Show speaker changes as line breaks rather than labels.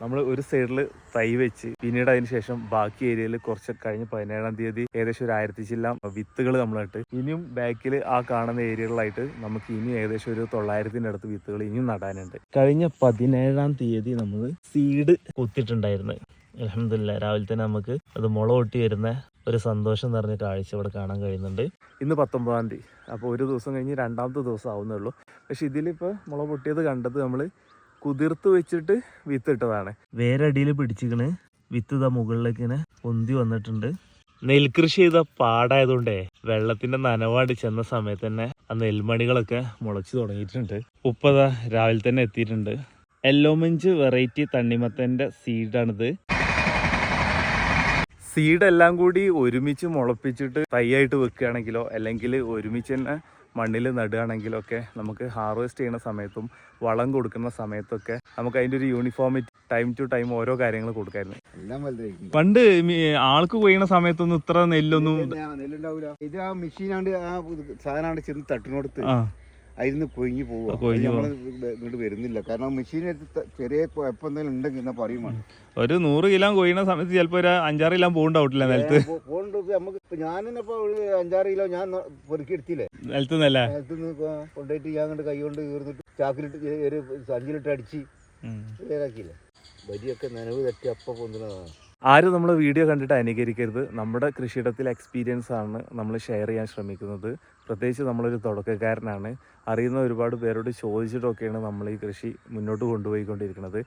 നമ്മൾ ഒരു സൈഡിൽ തൈ വെച്ച് പിന്നീട് അതിന് ശേഷം ബാക്കി ഏരിയയിൽ കുറച്ച് കഴിഞ്ഞ് 17-ാം തീയതി ഏകദേശം ഒരു 1000 ചില്ലാം വിത്തുകൾ നമ്മളിട്ട് ഇനിയും ബാക്കിൽ ആ കാണുന്ന ഏരിയകളിലായിട്ട് നമുക്ക് ഇനിയും ഏകദേശം ഒരു 900-ന്റെ അടുത്ത് വിത്തുകൾ ഇനിയും നടാനുണ്ട്. കഴിഞ്ഞ 17-ാം തീയതി നമ്മൾ സീഡ് കുത്തിയിട്ടുണ്ടായിരുന്നു. അൽഹംദുലില്ലാ രാവിലെ തന്നെ നമുക്ക് അത് മുള പൊട്ടി വരുന്ന ഒരു സന്തോഷം നിറഞ്ഞ കാഴ്ച ഇവിടെ കാണാൻ കഴിയുന്നുണ്ട്. ഇന്ന് 19-ാം തീയതി, അപ്പോൾ ഒരു ദിവസം കഴിഞ്ഞ് 2ാമത്തെ ദിവസം ആവുന്നേ ഉള്ളൂ. പക്ഷെ ഇതിലിപ്പോൾ മുള പൊട്ടിയത് കണ്ടത് നമ്മൾ കുതിർത്ത് വെച്ചിട്ട് വിത്തിട്ടതാണ്. വേരടിയിൽ പിടിച്ചിക്കണ്, വിത്ത് ഇതാ മുകളിലേക്ക് ഇങ്ങനെ പൊന്തി വന്നിട്ടുണ്ട്. നെൽകൃഷി ചെയ്ത പാടായതുകൊണ്ടേ വെള്ളത്തിന്റെ നനവാടി ചെന്ന സമയത്ത് തന്നെ ആ നെൽമണികളൊക്കെ മുളച്ചു തുടങ്ങിയിട്ടുണ്ട്. ഉപ്പതാ രാവിലെ തന്നെ എത്തിയിട്ടുണ്ട്. യെല്ലോമഞ്ച് വെറൈറ്റി തണ്ണിമത്തന്റെ സീഡാണിത്. സീഡെല്ലാം കൂടി ഒരുമിച്ച് മുളപ്പിച്ചിട്ട് തൈയായിട്ട് വെക്കുകയാണെങ്കിലോ അല്ലെങ്കിൽ ഒരുമിച്ച് തന്നെ മണ്ണിൽ നടുകയാണെങ്കിലോ ഒക്കെ നമുക്ക് ഹാർവെസ്റ്റ് ചെയ്യുന്ന സമയത്തും വളം കൊടുക്കുന്ന സമയത്തൊക്കെ നമുക്ക് അതിൻ്റെ ഒരു യൂണിഫോമിറ്റി ടൈം ടു ടൈം ഓരോ കാര്യങ്ങൾ കൊടുക്കായിരുന്നു. പണ്ട് ആൾക്ക് കൊയ്യണ സമയത്തൊന്നും ഇത്ര നെല്ലൊന്നും
നെല്ലുണ്ടാവില്ല. ഇത് ആ മെഷീനാണ്ട് ആ സാധനം ചെന്ന് തട്ടിനോടത്ത് അതിന് കൊഴിഞ്ഞു പോവുക. ഇങ്ങോട്ട് വരുന്നില്ല. കാരണം മെഷീൻ ചെറിയ കുഴപ്പം എന്തെങ്കിലും ഉണ്ടെങ്കിൽ എന്നാ പറയുമ്പോൾ
ഒരു 100 കിലോ കൊയ്യണ സമയത്ത് ചിലപ്പോൾ ഒരു 5-6 കിലോ പോകണ്ടാവില്ല നിലത്ത്.
നമുക്ക് ഞാൻ തന്നെ ഇപ്പൊ ഒരു 5-6 കിലോ ഞാൻ പെറുക്കി എടുത്തില്ലേ
നിലത്തുനിന്നല്ലേ.
നിലത്തുനിന്ന് കൊണ്ടുപോയിട്ട് ഞാൻ കണ്ട് കൈ കൊണ്ട് കീർന്നിട്ട് ചാക്കിലിട്ട് ഒരു സഞ്ചിലിട്ട് അടിച്ച് വേറാക്കിയില്ലേ. വരിയൊക്കെ നനവ് തട്ടി അപ്പം പൊന്തുന്നതാണ്.
ആരും നമ്മുടെ വീഡിയോ കണ്ടിട്ട് അനുകരിക്കരുത്. നമ്മുടെ കൃഷിയിടത്തിലെ എക്സ്പീരിയൻസ് ആണ് നമ്മൾ ഷെയർ ചെയ്യാൻ ശ്രമിക്കുന്നത്. പ്രത്യേകിച്ച് നമ്മളൊരു തുടക്കക്കാരനാണ്. അറിയുന്ന ഒരുപാട് പേരോട് ചോദിച്ചിട്ടൊക്കെയാണ് നമ്മൾ ഈ കൃഷി മുന്നോട്ട് കൊണ്ടുപോയിക്കൊണ്ടിരിക്കുന്നത്.